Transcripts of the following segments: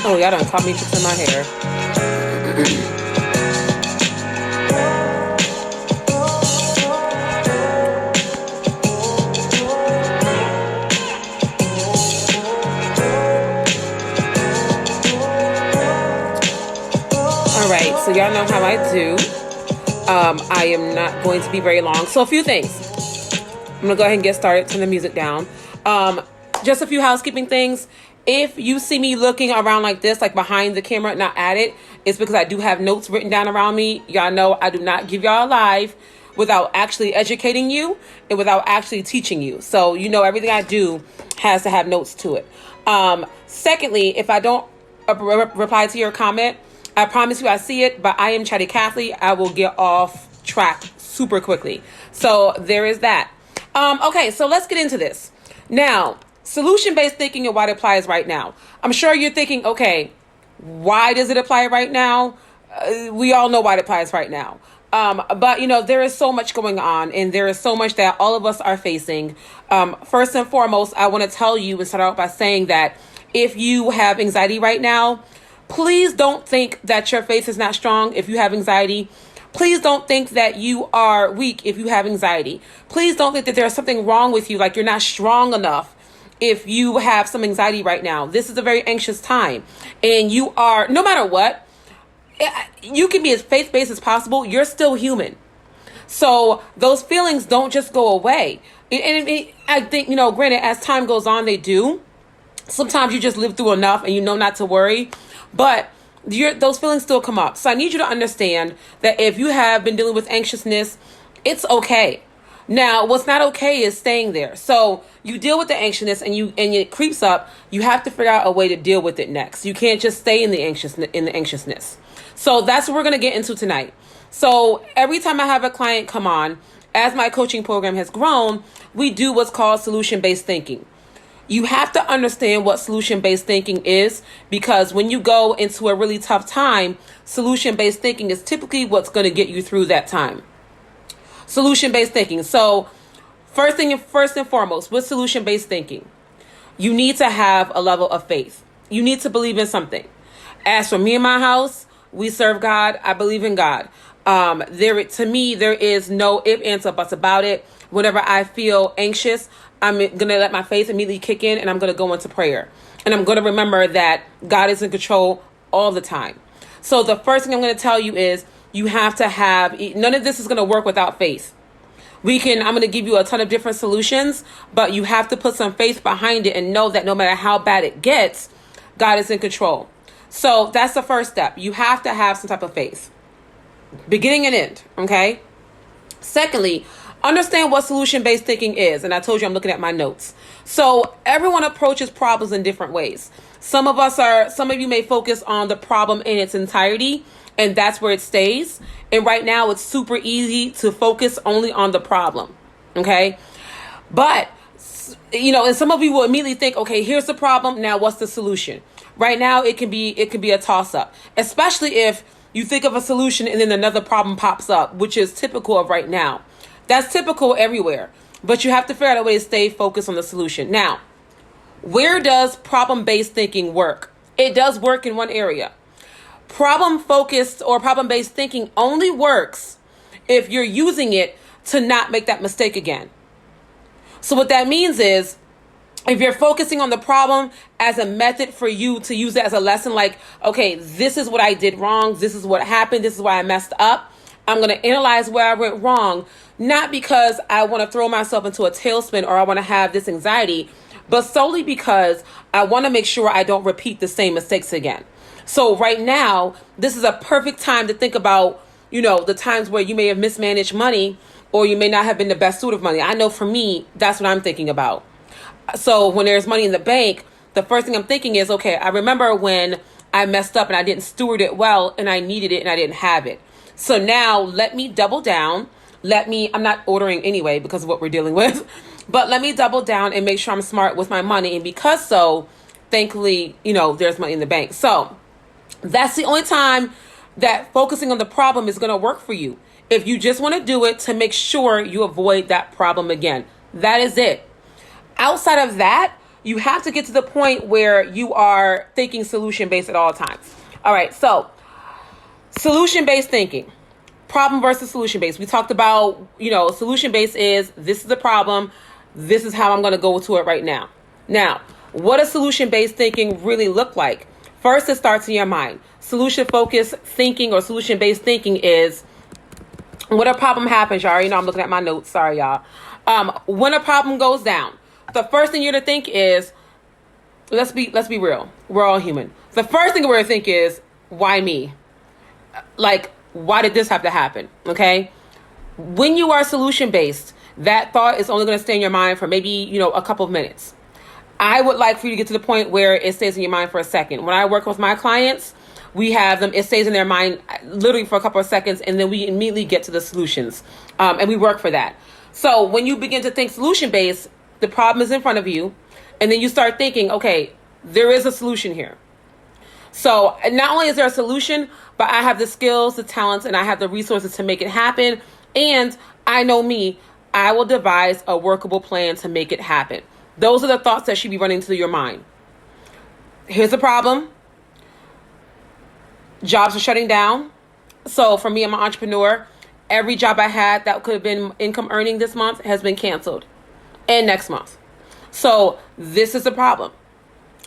Oh, y'all done caught me fixing my hair. All right, so y'all know how I do. I am not going to be very long. So a few things. I'm going to go ahead and get started. Turn the music down. Just a few housekeeping things. If you see me looking around like this, like behind the camera, not at it, it's because I do have notes written down around me. Y'all know I do not give y'all a live without actually educating you and without actually teaching you. So, you know, everything I do has to have notes to it. Secondly, if I don't reply to your comment, I promise you I see it, but I am Chatty Cathy. I will get off track super quickly. So there is that. Okay, so let's get into this. Now, solution-based thinking and why it applies right now. I'm sure you're thinking, okay, why does it apply right now? We all know why it applies right now. But, you know, there is so much going on and there is so much that all of us are facing. First and foremost, I want to tell you and start out by saying that if you have anxiety right now, please don't think that your faith is not strong if you have anxiety. Please don't think that you are weak if you have anxiety. Please don't think that there's something wrong with you, like you're not strong enough if you have some anxiety right now. This is a very anxious time. And you are, no matter what, you can be as faith-based as possible. You're still human. So those feelings don't just go away. And I think, you know, granted, as time goes on, they do. Sometimes you just live through enough and you know not to worry. But those feelings still come up. So I need you to understand that if you have been dealing with anxiousness, it's okay. Now, what's not okay is staying there. So you deal with the anxiousness and it creeps up. You have to figure out a way to deal with it next. You can't just stay in the anxiousness. So that's what we're going to get into tonight. So every time I have a client come on, as my coaching program has grown, we do what's called solution-based thinking. You have to understand what solution-based thinking is, because when you go into a really tough time, solution-based thinking is typically what's going to get you through that time. Solution-based thinking. So first and foremost, with solution-based thinking, you need to have a level of faith. You need to believe in something. As for me and my house, we serve God. I believe in God. To me, there is no if, ands, or buts about it. Whenever I feel anxious, I'm going to let my faith immediately kick in and I'm going to go into prayer. And I'm going to remember that God is in control all the time. So the first thing I'm going to tell you is you have to have, none of this is going to work without faith. I'm going to give you a ton of different solutions, but you have to put some faith behind it and know that no matter how bad it gets, God is in control. So that's the first step. You have to have some type of faith. Beginning and end, okay? Secondly, understand what solution-based thinking is. And I told you I'm looking at my notes. So everyone approaches problems in different ways. Some of you may focus on the problem in its entirety, and that's where it stays. And right now it's super easy to focus only on the problem. Okay. But, you know, and some of you will immediately think, okay, here's the problem. Now what's the solution? Right now it can be a toss up, especially if you think of a solution and then another problem pops up, which is typical of right now. That's typical everywhere, but you have to figure out a way to stay focused on the solution. Now, where does problem-based thinking work? It does work in one area. Problem-focused or problem-based thinking only works if you're using it to not make that mistake again. So what that means is, if you're focusing on the problem as a method for you to use it as a lesson, like, okay, this is what I did wrong. This is what happened. This is why I messed up. I'm going to analyze where I went wrong, not because I want to throw myself into a tailspin or I want to have this anxiety, but solely because I want to make sure I don't repeat the same mistakes again. So right now, this is a perfect time to think about, you know, the times where you may have mismanaged money or you may not have been the best steward of money. I know for me, that's what I'm thinking about. So when there's money in the bank, the first thing I'm thinking is, okay, I remember when I messed up and I didn't steward it well and I needed it and I didn't have it. So now let me double down. I'm not ordering anyway because of what we're dealing with, but let me double down and make sure I'm smart with my money. And because thankfully, you know, there's money in the bank. So that's the only time that focusing on the problem is going to work for you. If you just want to do it to make sure you avoid that problem again, that is it. Outside of that, you have to get to the point where you are thinking solution-based at all times. All right, so solution-based thinking. Problem versus solution-based. We talked about, solution-based is, this is the problem. This is how I'm going to go to it right now. Now, what does solution-based thinking really look like? First, it starts in your mind. Solution-focused thinking or solution-based thinking is, when a problem happens, y'all already know I'm looking at my notes. Sorry, y'all. When a problem goes down, the first thing you're to think is, let's be real. We're all human. The first thing we're to think is, why me? Like, why did this have to happen? Okay? When you are solution-based, that thought is only going to stay in your mind for maybe, a couple of minutes. I would like for you to get to the point where it stays in your mind for a second. When I work with my clients, we have them, it stays in their mind literally for a couple of seconds, and then we immediately get to the solutions. And we work for that. So when you begin to think solution-based, the problem is in front of you, and then you start thinking, okay, there is a solution here. So not only is there a solution, but I have the skills, the talents, and I have the resources to make it happen. And I know me, I will devise a workable plan to make it happen. Those are the thoughts that should be running through your mind. Here's the problem. Jobs are shutting down. So for me, I'm an entrepreneur. Every job I had that could have been income earning this month has been canceled. And next month. So this is the problem.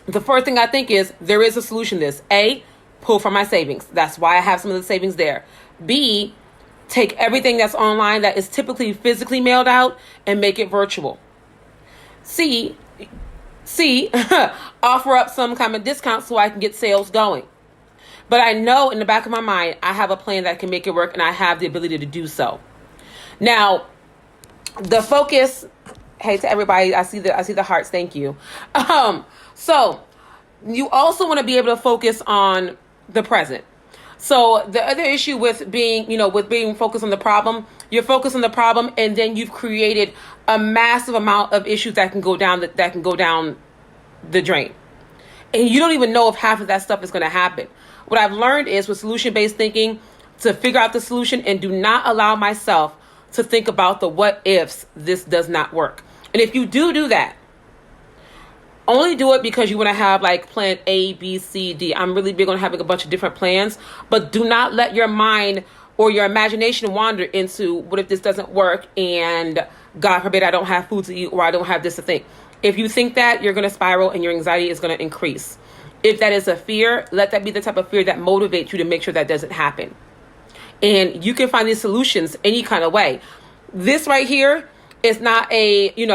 The first thing I think is, there is a solution to this. A, pull from my savings. That's why I have some of the savings there. B, take everything that's online that is typically physically mailed out and make it virtual. C, offer up some kind of discount so I can get sales going. But I know in the back of my mind, I have a plan that can make it work, and I have the ability to do so. Now, the focus, hey, to everybody, I see the hearts. Thank you. So you also want to be able to focus on the present. So the other issue with being focused on the problem, you're focused on the problem, and then you've created a massive amount of issues that can go down the drain. And you don't even know if half of that stuff is going to happen. What I've learned is, with solution-based thinking, to figure out the solution and do not allow myself to think about the what ifs this does not work. And if you do that, only do it because you want to have like plan A, B, C, D. I'm really big on having a bunch of different plans, but do not let your mind or your imagination wander into, what if this doesn't work and God forbid I don't have food to eat, or I don't have this to think. If you think that, you're going to spiral and your anxiety is going to increase. If that is a fear, let that be the type of fear that motivates you to make sure that doesn't happen. And you can find these solutions any kind of way. This right here is not you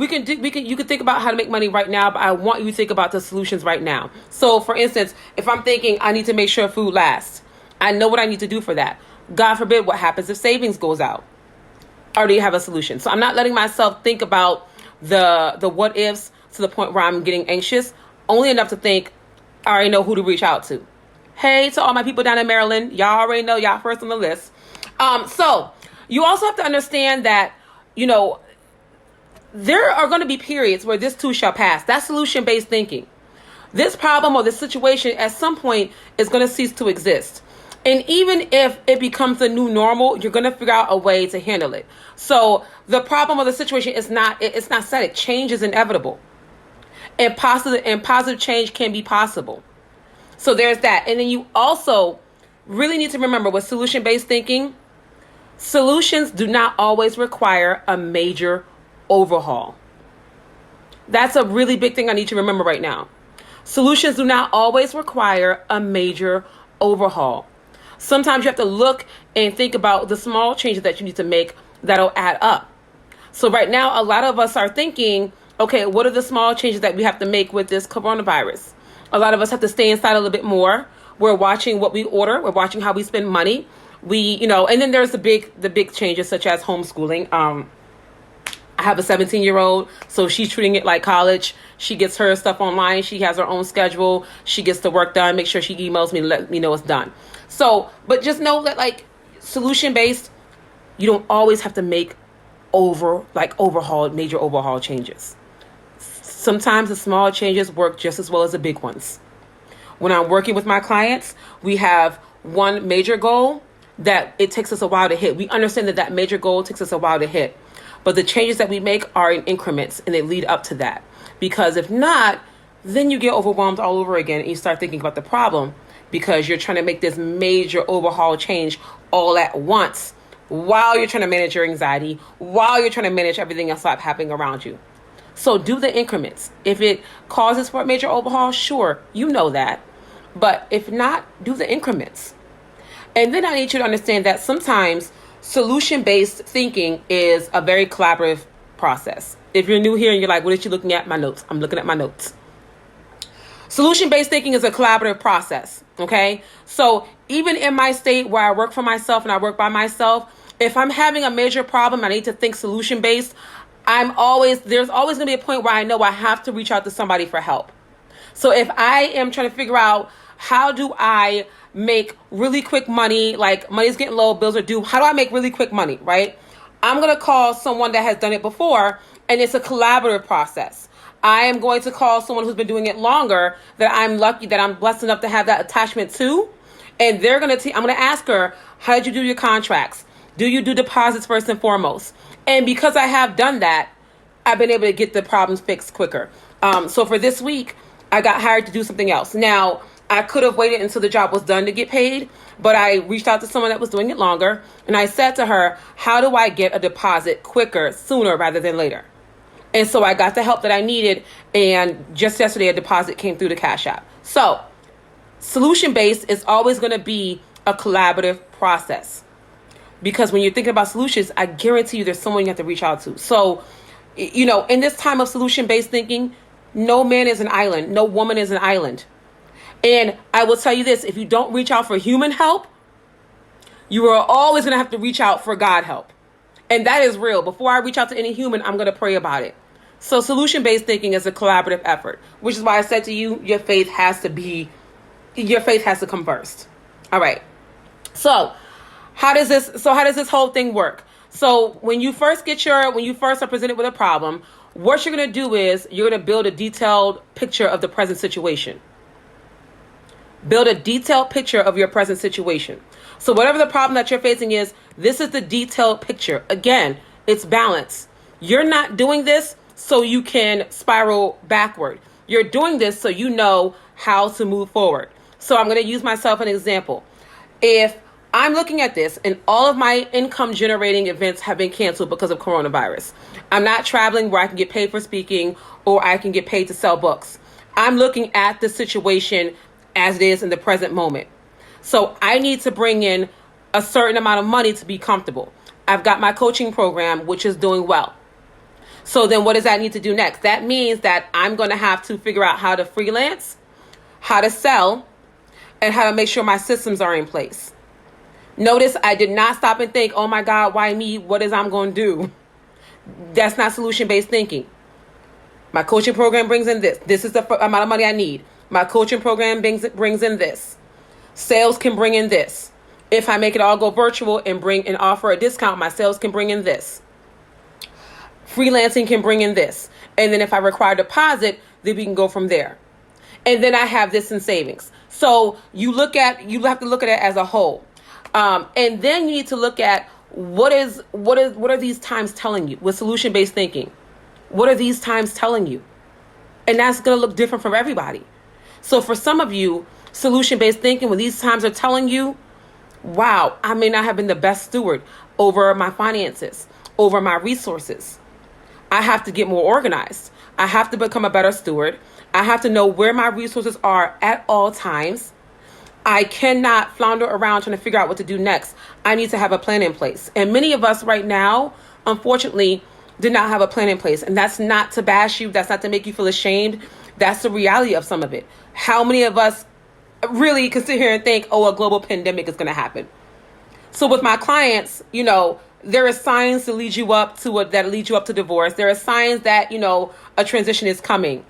can think about how to make money right now, but I want you to think about the solutions right now. So for instance, if I'm thinking I need to make sure food lasts, I know what I need to do for that. God forbid, what happens if savings goes out? I already have a solution. So I'm not letting myself think about the what ifs to the point where I'm getting anxious, only enough to think I already know who to reach out to. Hey, to all my people down in Maryland, y'all already know, y'all first on the list. So you also have to understand that, there are going to be periods where this too shall pass. That's solution-based thinking. This problem or this situation at some point is going to cease to exist. And even if it becomes the new normal, you're going to figure out a way to handle it. So the problem or the situation is it's not static. Change is inevitable. And positive change can be possible. So there's that. And then you also really need to remember, with solution-based thinking, solutions do not always require a major overhaul. That's a really big thing I need to remember right now. Solutions do not always require a major overhaul. Sometimes you have to look and think about the small changes that you need to make that'll add up. So right now, a lot of us are thinking, okay, what are the small changes that we have to make with this coronavirus? A lot of us have to stay inside a little bit more. We're watching what we order. We're watching how we spend money. And then there's the big changes, such as homeschooling. I have a 17-year-old, so she's treating it like college. She gets her stuff online. She has her own schedule. She gets the work done. Make sure she emails me to let me know it's done. So, but just know that, like, solution-based, you don't always have to make major overhaul changes. Sometimes the small changes work just as well as the big ones. When I'm working with my clients, we have one major goal that it takes us a while to hit. We understand that major goal takes us a while to hit. But the changes that we make are in increments and they lead up to that. Because if not, then you get overwhelmed all over again and you start thinking about the problem because you're trying to make this major overhaul change all at once while you're trying to manage your anxiety, while you're trying to manage everything else that's happening around you. So do the increments. If it causes for a major overhaul, sure, you know that. But if not, do the increments. And then I need you to understand that sometimes solution-based thinking is a very collaborative process. If you're new here and you're like, what is she looking at? My notes. I'm looking at my notes. Solution-based thinking is a collaborative process, okay? So even in my state where I work for myself and I work by myself, if I'm having a major problem, I need to think solution-based, there's always going to be a point where I know I have to reach out to somebody for help. So if I am trying to figure out how do I make really quick money, like money's getting low, bills are due, how do I make really quick money, right? I'm going to call someone that has done it before, and it's a collaborative process. I am going to call someone who's been doing it longer that I'm lucky, that I'm blessed enough to have that attachment to. And I'm going to ask her, how did you do your contracts? Do you do deposits first and foremost? And because I have done that, I've been able to get the problems fixed quicker. So for this week, I got hired to do something else. Now, I could have waited until the job was done to get paid, but I reached out to someone that was doing it longer. And I said to her, how do I get a deposit quicker, sooner rather than later? And so I got the help that I needed. And just yesterday, a deposit came through the Cash App. So solution-based is always going to be a collaborative process. Because when you're thinking about solutions, I guarantee you there's someone you have to reach out to. So, in this time of solution-based thinking, no man is an island. No woman is an island. And I will tell you this, if you don't reach out for human help, you are always going to have to reach out for God help. And that is real. Before I reach out to any human, I'm going to pray about it. So solution-based thinking is a collaborative effort, which is why I said to you, your faith has to come first. All right. So how does this whole thing work? So when you first are presented with a problem, what you're going to do is you're going to build a detailed picture of the present situation. Build a detailed picture of your present situation. So whatever the problem that you're facing is, this is the detailed picture. Again, it's balance. You're not doing this so you can spiral backward. You're doing this so you know how to move forward. So I'm going to use myself as an example. If I'm looking at this and all of my income generating events have been canceled because of coronavirus, I'm not traveling where I can get paid for speaking or I can get paid to sell books. I'm looking at the situation as it is in the present moment. So I need to bring in a certain amount of money to be comfortable. I've got my coaching program, which is doing well. So then what does that need to do next? That means that I'm going to have to figure out how to freelance, how to sell, and how to make sure my systems are in place. Notice I did not stop and think, oh my God, why me? What is I'm going to do? That's not solution-based thinking. My coaching program brings in this. This is the amount of money I need. My coaching program brings in this. Sales can bring in this. If I make it all go virtual and offer a discount, my sales can bring in this. Freelancing can bring in this. And then if I require deposit, then we can go from there. And then I have this in savings. So you have to look at it as a whole. And then you need to look at what are these times telling you with solution-based thinking? What are these times telling you? And that's going to look different from everybody. So for some of you, solution-based thinking, when these times are telling you, wow, I may not have been the best steward over my finances, over my resources. I have to get more organized. I have to become a better steward. I have to know where my resources are at all times. I cannot flounder around trying to figure out what to do next. I need to have a plan in place. And many of us right now, unfortunately, did not have a plan in place. And that's not to bash you. That's not to make you feel ashamed. That's the reality of some of it. How many of us really can sit here and think, oh, a global pandemic is going to happen? So with my clients, there are signs that lead you up to divorce. There are signs that, a transition is coming.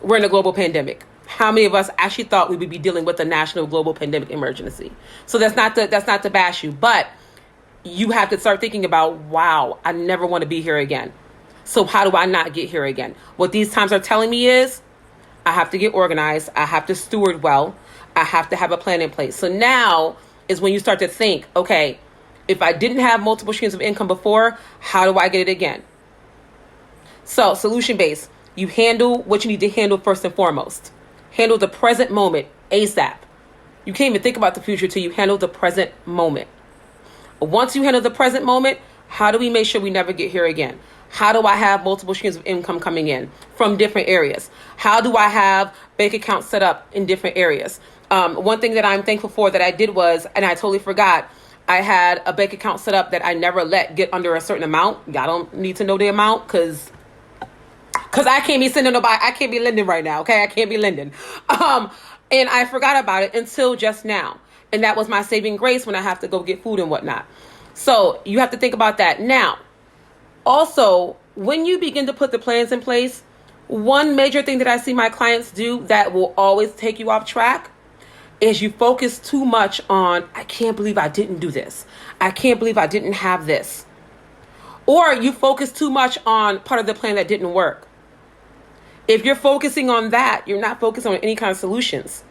We're in a global pandemic. How many of us actually thought we would be dealing with a national global pandemic emergency? So that's not to bash you, but you have to start thinking about, wow, I never want to be here again. So how do I not get here again? What these times are telling me is I have to get organized. I have to steward well. I have to have a plan in place. So now is when you start to think, okay, If I didn't have multiple streams of income before, how do I get it again? So solution based, you handle what you need to handle first and foremost. Handle the present moment ASAP. You can't even think about the future till you handle the present moment. Once you handle the present moment, how do we make sure we never get here again? How do I have multiple streams of income coming in from different areas? How do I have bank accounts set up in different areas? One thing that I'm thankful for that I did was, and I totally forgot, I had a bank account set up that I never let get under a certain amount. Y'all don't need to know the amount because I can't be sending nobody. I can't be lending right now. Okay, I can't be lending. And I forgot about it until just now. And that was my saving grace when I have to go get food and whatnot. So you have to think about that now. Also, when you begin to put the plans in place, one major thing that I see my clients do that will always take you off track is you focus too much on, I can't believe I didn't do this. I can't believe I didn't have this. Or you focus too much on part of the plan that didn't work. If you're focusing on that, you're not focused on any kind of solutions.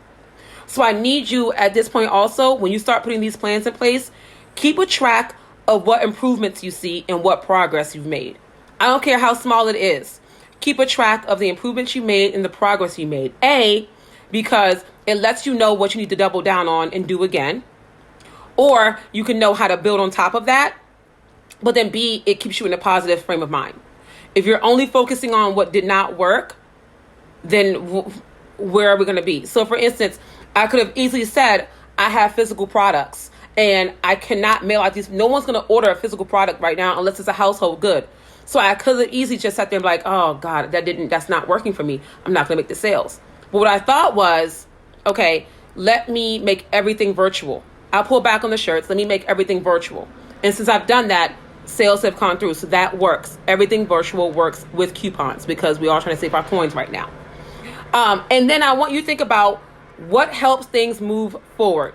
So I need you at this point also, when you start putting these plans in place, keep a track of what improvements you see and what progress you've made. I don't care how small it is. Keep a track of the improvements you made and the progress you made. A, because it lets you know what you need to double down on and do again. Or you can know how to build on top of that. But then B, it keeps you in a positive frame of mind. If you're only focusing on what did not work, then where are we going to be? So for instance, I could have easily said, I have physical products and I cannot mail out these. No one's going to order a physical product right now unless it's a household good. So I could have easily just sat there and be like, oh God, that's not working for me. I'm not going to make the sales. But what I thought was, okay, let me make everything virtual. I'll pull back on the shirts. Let me make everything virtual. And since I've done that, sales have gone through. So that works. Everything virtual works with coupons because we're all trying to save our coins right now. And then I want you to think about what helps things move forward.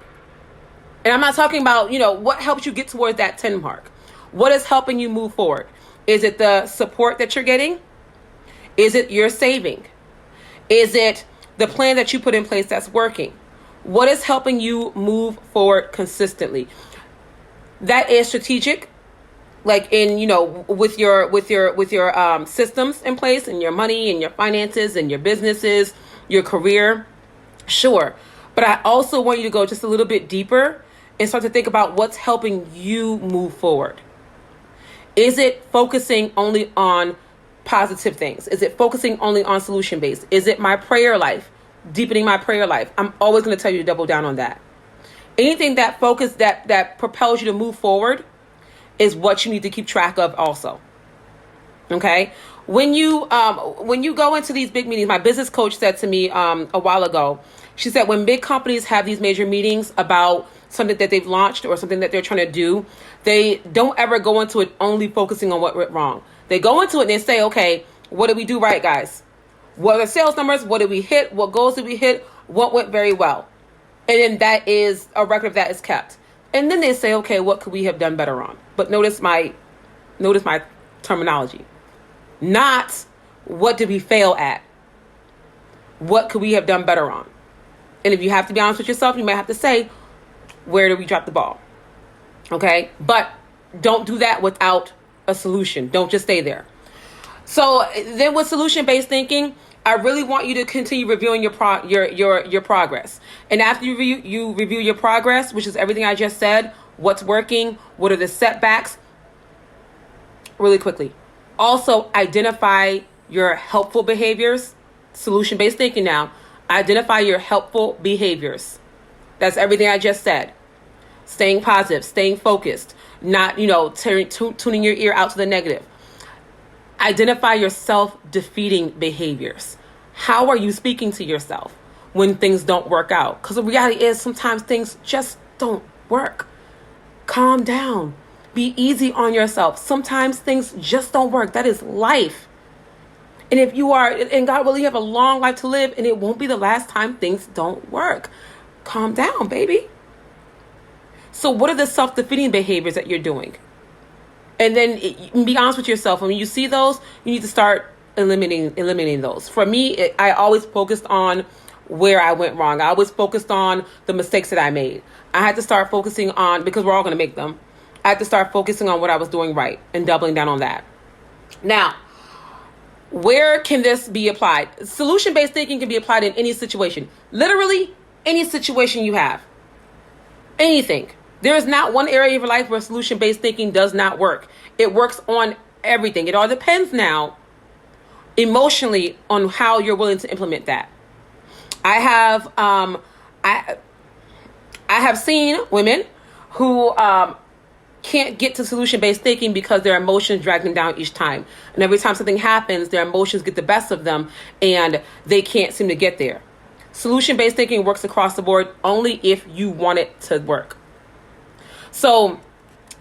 And I'm not talking about, what helps you get towards that 10 mark. What is helping you move forward? Is it the support that you're getting? Is it your saving? Is it the plan that you put in place that's working? What is helping you move forward consistently? That is strategic, like in, with your systems in place and your money and your finances and your businesses, your career. Sure. But I also want you to go just a little bit deeper and start to think about what's helping you move forward. Is it focusing only on positive things? Is it focusing only on solution based? Is it my prayer life? Deepening my prayer life? I'm always going to tell you to double down on that. Anything that that propels you to move forward is what you need to keep track of also. Okay? When you go into these big meetings, my business coach said to me a while ago, she said when big companies have these major meetings about something that they've launched or something that they're trying to do, they don't ever go into it only focusing on what went wrong. They go into it and they say, okay, what did we do right, guys? What are the sales numbers? What did we hit? What goals did we hit? What went very well? And then that is a record of that is kept. And then they say, okay, what could we have done better on? But notice my terminology. Not what did we fail at? What could we have done better on? And if you have to be honest with yourself, you might have to say, where did we drop the ball? Okay? But don't do that without a solution. Don't just stay there. So then with solution-based thinking, I really want you to continue reviewing your progress. And after you review your progress, which is everything I just said, what's working, what are the setbacks, really quickly. Also, identify your helpful behaviors. Solution-based thinking now. Identify your helpful behaviors. That's everything I just said. Staying positive, staying focused, not, tuning your ear out to the negative. Identify your self-defeating behaviors. How are you speaking to yourself when things don't work out? Because the reality is sometimes things just don't work. Calm down. Be easy on yourself. Sometimes things just don't work. That is life. And if you are, and God will, you have a long life to live, and it won't be the last time things don't work. Calm down, baby. So what are the self-defeating behaviors that you're doing? And then be honest with yourself. When you see those, you need to start eliminating those. For me, I always focused on where I went wrong. I always focused on the mistakes that I made. I had to start focusing on, because we're all going to make them. I had to start focusing on what I was doing right and doubling down on that. Now, where can this be applied? Solution-based thinking can be applied in any situation. Literally, any situation you have. Anything. There is not one area of your life where solution-based thinking does not work. It works on everything. It all depends now, emotionally, on how you're willing to implement that. I have seen women who can't get to solution-based thinking because their emotions drag them down each time. And every time something happens, their emotions get the best of them and they can't seem to get there. Solution-based thinking works across the board only if you want it to work. So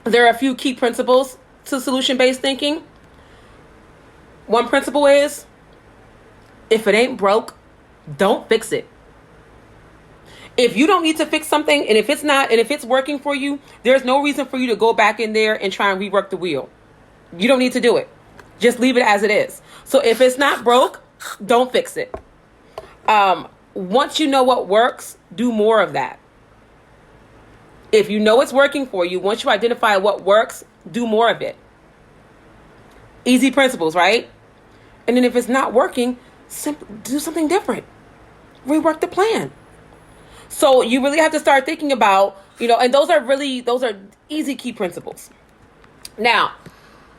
there are a few key principles to solution-based thinking. One principle is, if it ain't broke, don't fix it. If you don't need to fix something, and if it's working for you, there's no reason for you to go back in there and try and rework the wheel. You don't need to do it. Just leave it as it is. So if it's not broke, don't fix it. Once you know what works, do more of that. If you know it's working for you, once you identify what works, do more of it. Easy principles, right? And then if it's not working, do something different. Rework the plan. So you really have to start thinking about, and those are easy key principles. Now,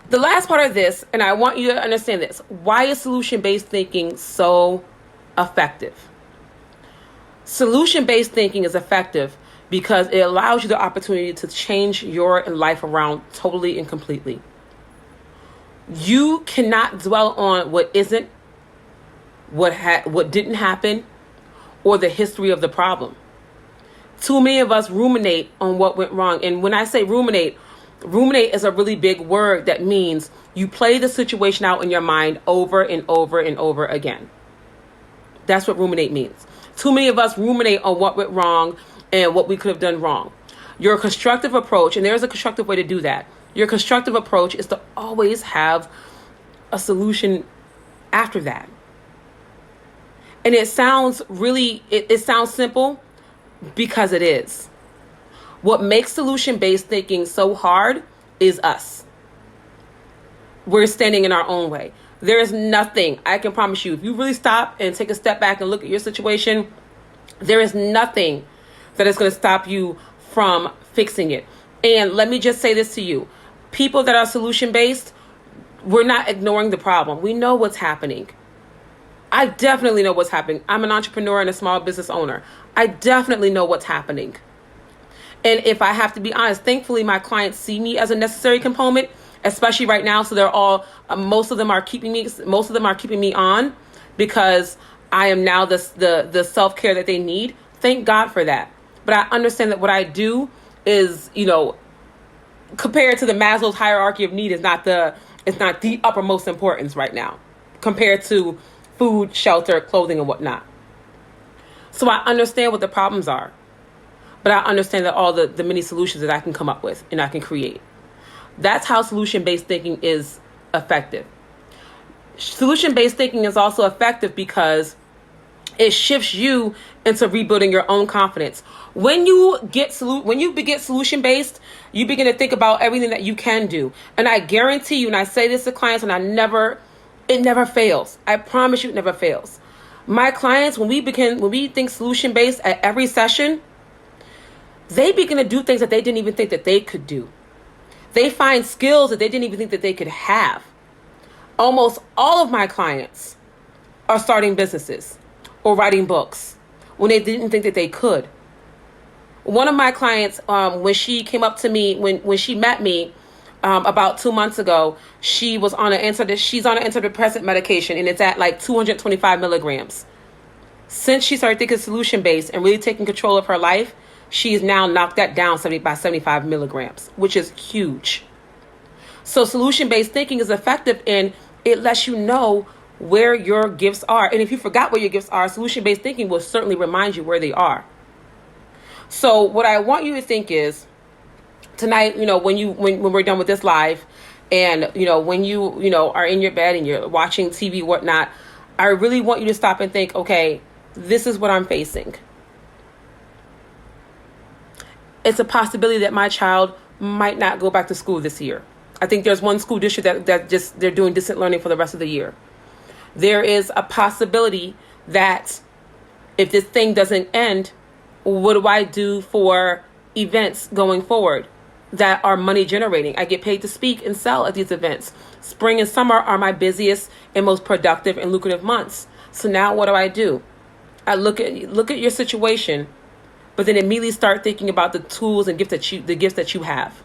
the last part of this, and I want you to understand this, why is solution-based thinking so effective? Solution-based thinking is effective because it allows you the opportunity to change your life around totally and completely. You cannot dwell on what isn't, what didn't happen, or the history of the problem. Too many of us ruminate on what went wrong. And when I say ruminate is a really big word that means you play the situation out in your mind over and over and over again. That's what ruminate means. Too many of us ruminate on what went wrong and what we could have done wrong. Your constructive approach, and there's a constructive way to do that. Your constructive approach is to always have a solution after that. And it sounds it sounds simple because it is. What makes solution-based thinking so hard is us. We're standing in our own way. There is nothing, I can promise you, if you really stop and take a step back and look at your situation, there is nothing that is going to stop you from fixing it. And let me just say this to you. People that are solution-based, we're not ignoring the problem. We know what's happening. I definitely know what's happening. I'm an entrepreneur and a small business owner. I definitely know what's happening. And if I have to be honest, thankfully my clients see me as a necessary component, especially right now. So they're all, most of them are keeping me on because I am now the self-care that they need. Thank God for that. But I understand that what I do is, compared to the Maslow's hierarchy of need, it's not the uppermost importance right now compared to food, shelter, clothing, and whatnot. So I understand what the problems are, but I understand that all the many solutions that I can come up with and I can create. That's how solution-based thinking is effective. Solution-based thinking is also effective because it shifts you into rebuilding your own confidence. When you begin solution-based, you begin to think about everything that you can do. And I guarantee you, and I say this to clients, and it never fails. I promise you it never fails. My clients, when we think solution-based at every session, they begin to do things that they didn't even think that they could do. They find skills that they didn't even think that they could have. Almost all of my clients are starting businesses or writing books when they didn't think that they could. One of my clients, when she came up to me, when she met me about 2 months ago, she's on an antidepressant medication, and it's at like 225 milligrams. Since she started thinking solution-based and really taking control of her life, she's now knocked that down by 75 milligrams, which is huge. So solution-based thinking is effective, and it lets you know where your gifts are. And if you forgot where your gifts are, solution-based thinking will certainly remind you where they are. So what I want you to think is, tonight, when we're done with this live, and when you are in your bed and you're watching TV, whatnot, I really want you to stop and think, okay, this is what I'm facing. It's a possibility that my child might not go back to school this year. I think there's one school district that just they're doing distant learning for the rest of the year. There is a possibility that if this thing doesn't end, what do I do for events going forward that are money generating? I get paid to speak and sell at these events. Spring and summer are my busiest and most productive and lucrative months. So now what do? I look at your situation, but then immediately start thinking about the tools and the gifts that you have,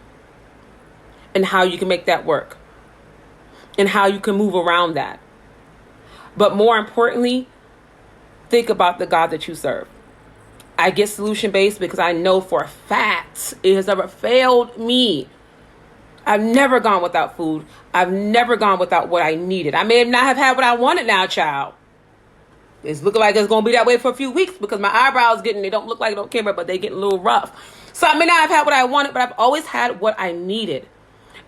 and how you can make that work, and how you can move around that. But more importantly, think about the God that you serve. I get solution-based because I know for a fact it has never failed me. I've never gone without food. I've never gone without what I needed. I may not have had what I wanted now, child. It's looking like it's going to be that way for a few weeks because my eyebrows they don't look like it on camera, but they get a little rough. So I may not have had what I wanted, but I've always had what I needed.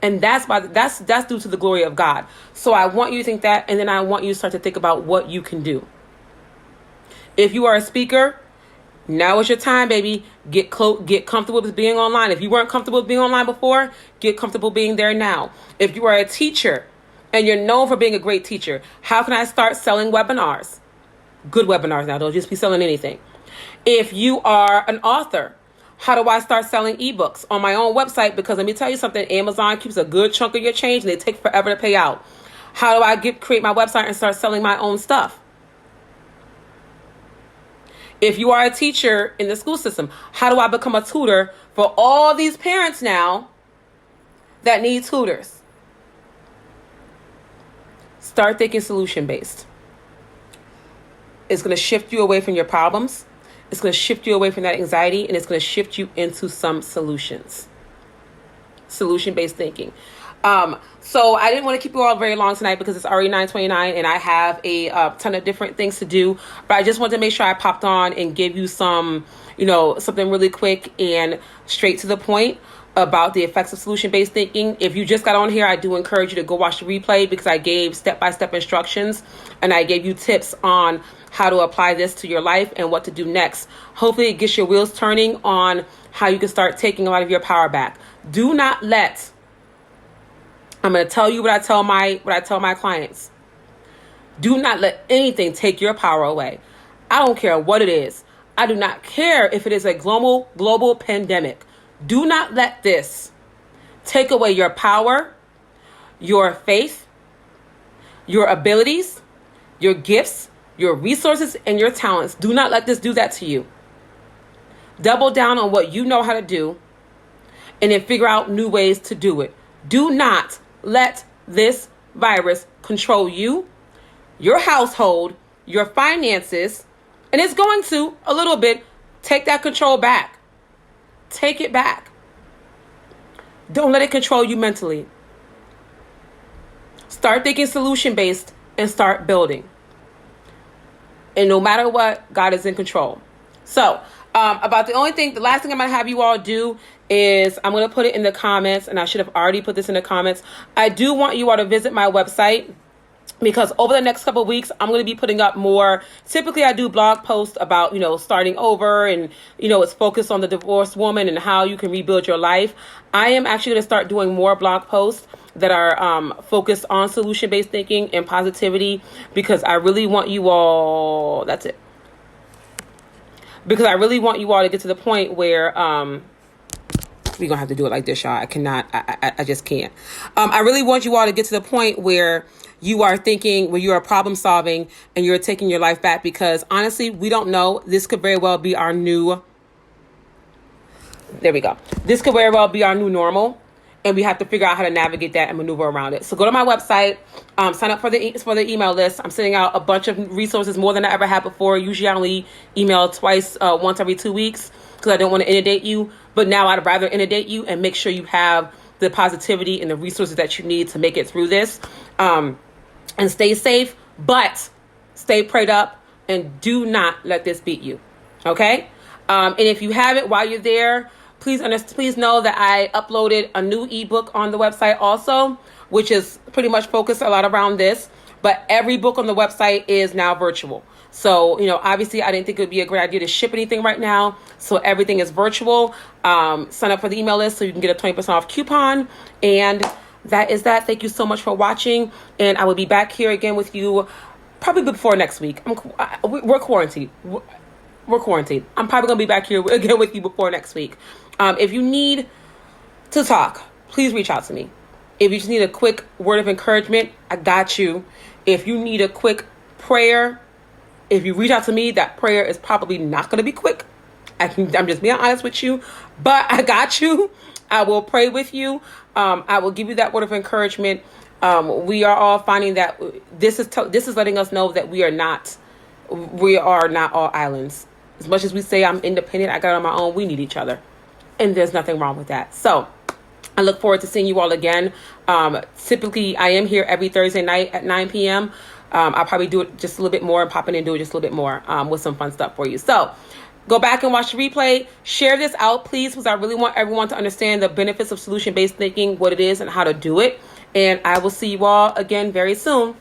And that's due to the glory of God. So I want you to think that, and then I want you to start to think about what you can do. If you are a speaker, now is your time, baby. Get comfortable with being online. If you weren't comfortable with being online before, get comfortable being there now. If you are a teacher and you're known for being a great teacher, how can I start selling webinars? Good webinars now. Don't just be selling anything. If you are an author, how do I start selling ebooks on my own website? Because let me tell you something, Amazon keeps a good chunk of your change and they take forever to pay out. How do I create my website and start selling my own stuff? If you are a teacher in the school system, how do I become a tutor for all these parents now that need tutors? Start thinking solution-based. It's going to shift you away from your problems. It's going to shift you away from that anxiety, and it's going to shift you into some solutions. Solution-based thinking. So I didn't want to keep you all very long tonight because it's already 9:29 and I have a ton of different things to do. But I just wanted to make sure I popped on and give you some, something really quick and straight to the point about the effects of solution-based thinking. If you just got on here, I do encourage you to go watch the replay because I gave step-by-step instructions and I gave you tips on how to apply this to your life and what to do next. Hopefully it gets your wheels turning on how you can start taking a lot of your power back. Do not let, I'm going to tell you what I tell my clients. Do not let anything take your power away. I don't care what it is. I do not care if it is a global pandemic. Do not let this take away your power, your faith, your abilities, your gifts, your resources, and your talents. Do not let this do that to you. Double down on what you know how to do and then figure out new ways to do it. Do not let this virus control you, your household, your finances, and it's going to, a little bit, take that control back. Take it back. Don't let it control you mentally. Start thinking solution-based and start building. And no matter what, God is in control. So, the last thing I'm going to have you all do is I'm going to put it in the comments, and I should have already put this in the comments. I do want you all to visit my website because over the next couple of weeks, I'm going to be putting up more. Typically, I do blog posts about, starting over and, it's focused on the divorced woman and how you can rebuild your life. I am actually going to start doing more blog posts that are focused on solution-based thinking and positivity because I really want you all, that's it. Because I really want you all to get to the point where, we're going to have to do it like this, y'all. I just can't. I really want you all to get to the point where you are thinking, where you are problem solving and you're taking your life back because honestly, we don't know. This could very well be our new, there we go. This could very well be our new normal. And we have to figure out how to navigate that and maneuver around it. So go to my website, sign up for the email list. I'm sending out a bunch of resources, more than I ever had before. Usually I only email once every 2 weeks because I don't want to inundate you. But now I'd rather inundate you and make sure you have the positivity and the resources that you need to make it through this. And stay safe, but stay prayed up and do not let this beat you. Okay? And if you have it while you're there, please know that I uploaded a new ebook on the website also, which is pretty much focused a lot around this. But every book on the website is now virtual. So, obviously I didn't think it would be a great idea to ship anything right now. So everything is virtual. Sign up for the email list so you can get a 20% off coupon. And that is that. Thank you so much for watching. And I will be back here again with you probably before next week. We're quarantined. We're quarantined. I'm probably going to be back here again with you before next week. If you need to talk, please reach out to me. If you just need a quick word of encouragement, I got you. If you need a quick prayer, if you reach out to me, that prayer is probably not going to be quick. I'm just being honest with you, but I got you. I will pray with you. I will give you that word of encouragement. We are all finding that this is letting us know that we are not all islands. As much as we say I'm independent, I got it on my own, we need each other. And there's nothing wrong with that. So I look forward to seeing you all again. Typically, I am here every Thursday night at 9 p.m. I'll probably do it just a little bit more and pop in and do it just a little bit more with some fun stuff for you. So go back and watch the replay. Share this out, please, because I really want everyone to understand the benefits of solution-based thinking, what it is, and how to do it. And I will see you all again very soon.